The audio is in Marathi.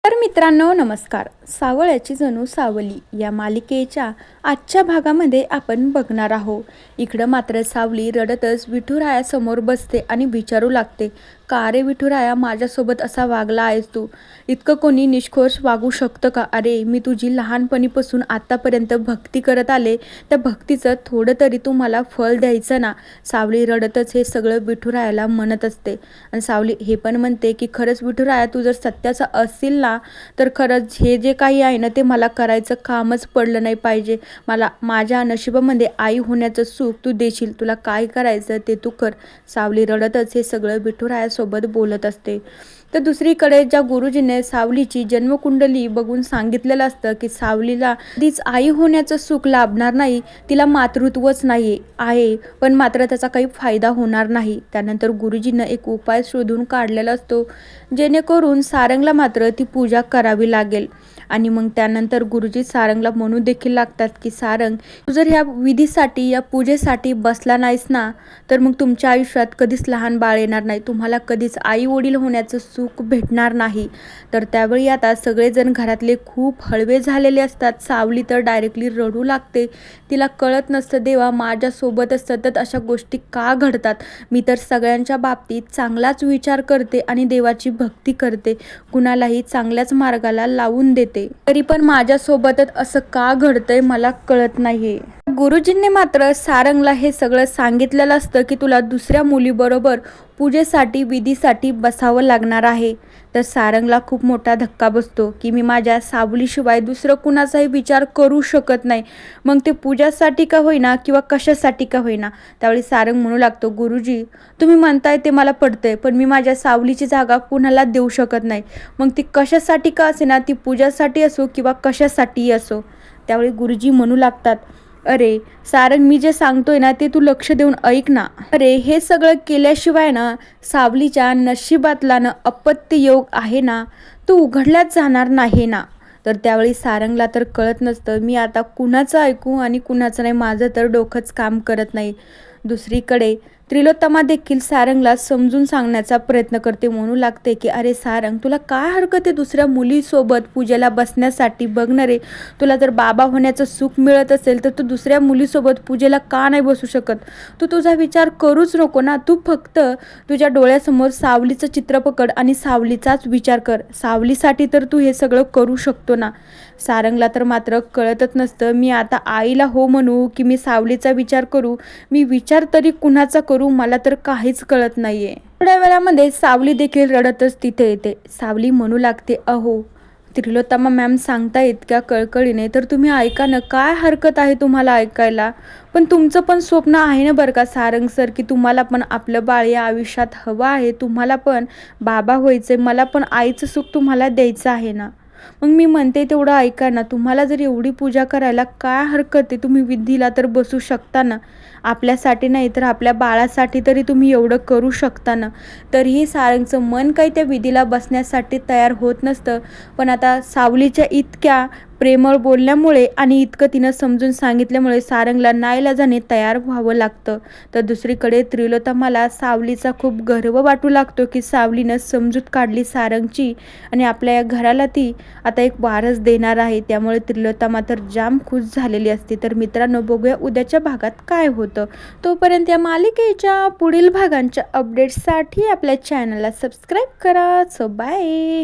तर मित्रांनो नमस्कार. सावळ्याची जणू सावली या मालिकेच्या आजच्या भागामध्ये आपण बघणार आहोत. इकडं मात्र सावली रडतच विठुरायासमोर बसते आणि विचारू लागते, का रे विठुराया, माझ्यासोबत असा वागला आहेस तू? इतकं कोणी निष्ठोर वागू शकतं का? अरे मी तुझी लहानपणीपासून आतापर्यंत भक्ती करत आले, त्या भक्तीचं थोडं तरी तू मला फळ द्यायचं ना. सावली रडतच हे सगळं विठुरायाला म्हणत असते आणि सावली हे पण म्हणते की खरंच विठुराया, तू जर सत्याचा असशील ना तर खरंच हे जे काही आहे ना ते मला करायचं कामच पडलं नाही पाहिजे. मला माझ्या नशिबामध्ये आई होण्याचं सुख तू देशील, तुला काय करायचं ते तू कर. सावली रडतच हे सगळं विठुरायासोबत बोलत असते. तर दुसरीकडे ज्या गुरुजीने सावलीची जन्मकुंडली बघून सांगितलेलं असतं की सावलीला कधीच आई होण्याचं सुख लाभणार नाही, तिला मातृत्वच नाही आहे, पण मात्र त्याचा काही फायदा होणार नाही. त्यानंतर गुरुजीनं एक उपाय शोधून काढलेला असतो जेणेकरून सारंगला मात्र ती पूजा करावी लागेल. आणि मग त्यानंतर गुरुजी सारंगला म्हणू देखील लागतात की सारंग, तू जर ह्या विधीसाठी या पूजेसाठी बसला नाहीस ना तर मग तुमच्या आयुष्यात कधीच लहान बाळ येणार नाही, तुम्हाला कधीच आई वडील होण्याचं सुख भेटणार नाही. तर त्यावेळी आता सगळेजण घरातले खूप हळवे झालेले असतात. सावली तर डायरेक्टली रडू लागते. तिला कळत नसतं, देवा माझ्यासोबतच सतत अशा गोष्टी का घडतात? मी तर सगळ्यांच्या बाबतीत चांगलाच विचार करते आणि देवाची भक्ती करते, कुणालाही चांगल्याच मार्गाला लावून देते, तरी पण माझ्यासोबतच असं का घडतंय मला कळत नाहीये. गुरुजींनी मात्र सारंगला हे सगळं सांगितलेलं असतं की तुला दुसऱ्या मुलीबरोबर पूजेसाठी विधीसाठी बसावं लागणार आहे. तर सारंगला खूप मोठा धक्का बसतो की मी माझ्या सावलीशिवाय दुसरं कुणाचाही विचार करू शकत नाही, मग ते पूजासाठी का होईना किंवा कशासाठी का होईना. त्यावेळी सारंग म्हणू लागतो, गुरुजी तुम्ही म्हणताय ते मला पडतंय, पण मी माझ्या सावलीची जागा कुणाला देऊ शकत नाही, मग ती कशासाठी का असेना, ती पूजासाठी असो किंवा कशासाठी असो. त्यावेळी गुरुजी म्हणू लागतात, अरे सारंग, मी जे सांगतोय ना ते तू लक्ष देऊन ऐक ना. अरे हे सगळं केल्याशिवाय ना सावलीच्या नशिबातला ना अपत्य योग आहे ना तो उघडल्याच जाणार नाही ना. तर त्यावेळी सारंगला तर कळत नसतं मी आता कुणाचं ऐकू आणि कुणाचं नाही, माझं तर डोकंच काम करत नाही. दुसरीकडे त्रिलोत्तमा देखील सारंगला समजून सांगण्याचा प्रयत्न करते. म्हणू लागते की अरे सारंग, तुला काय हरकत आहे दुसऱ्या मुलीसोबत पूजेला बसण्यासाठी? बघणारे, तुला जर बाबा होण्याचं सुख मिळत असेल तर तू दुसऱ्या मुलीसोबत पूजेला का नाही बसू शकत? तू तुझा विचार करूच नको ना. तू फक्त तुझ्या डोळ्यासमोर सावलीचं चित्र पकड आणि सावलीचाच विचार कर. सावलीसाठी तर तू हे सगळं करू शकतो ना. सारंगला तर मात्र कळतच नसतं, मी आता आईला हो म्हणू की मी सावलीचा विचार करू, मी विचार तरी कुणाचा करू, मला तर काहीच कळत नाहीये. थोड्या वेळामध्ये सावली देखील रडतच तिथे येते. सावली म्हणू लागते, अहो त्रिलोत्तमा मॅम सांगता इतक्या कळकळीने तर तुम्ही ऐका ना, काय हरकत आहे तुम्हाला ऐकायला? पण तुमचं पण स्वप्न आहे ना बरं का सारंग सर, की तुम्हाला पण आपलं बाळ या आयुष्यात हवं आहे, तुम्हाला पण बाबा व्हायचंय, मला पण आईचं सुख तुम्हाला द्यायचं आहे ना. मग मी म्हणते तेवढं ऐका ना. तुम्हाला जर एवढी पूजा करायला काय हरकत आहे? तुम्ही विधीला तर बसू शकता ना. आपल्यासाठी नाही तर आपल्या बाळासाठी तरी तुम्ही एवढं करू शकता ना. तरीही सारंगचं मन काही त्या विधीला बसण्यासाठी तयार होत नसतं. पण आता सावलीच्या इतक्या प्रेमळ बोलल्यामुळे आणि इतकं तिनं समजून सांगितल्यामुळे सारंगला नाईलाजाने तयार व्हावं लागतं. तर दुसरीकडे त्रिलोत्तमाला सावलीचा खूप गर्व वाटू लागतो की सावलीनं समजूत काढली सारंगची आणि आपल्या या घराला ती आता एक वारस देणार आहे. त्यामुळे त्रिलोत्तमा तर जाम खुश झालेली असते. तर मित्रांनो, बघूया उद्याच्या भागात काय होतं. तोपर्यंत या मालिकेच्या पुढील भागांच्या अपडेट्ससाठी आपल्या चॅनलला सबस्क्राईब करा. So bye.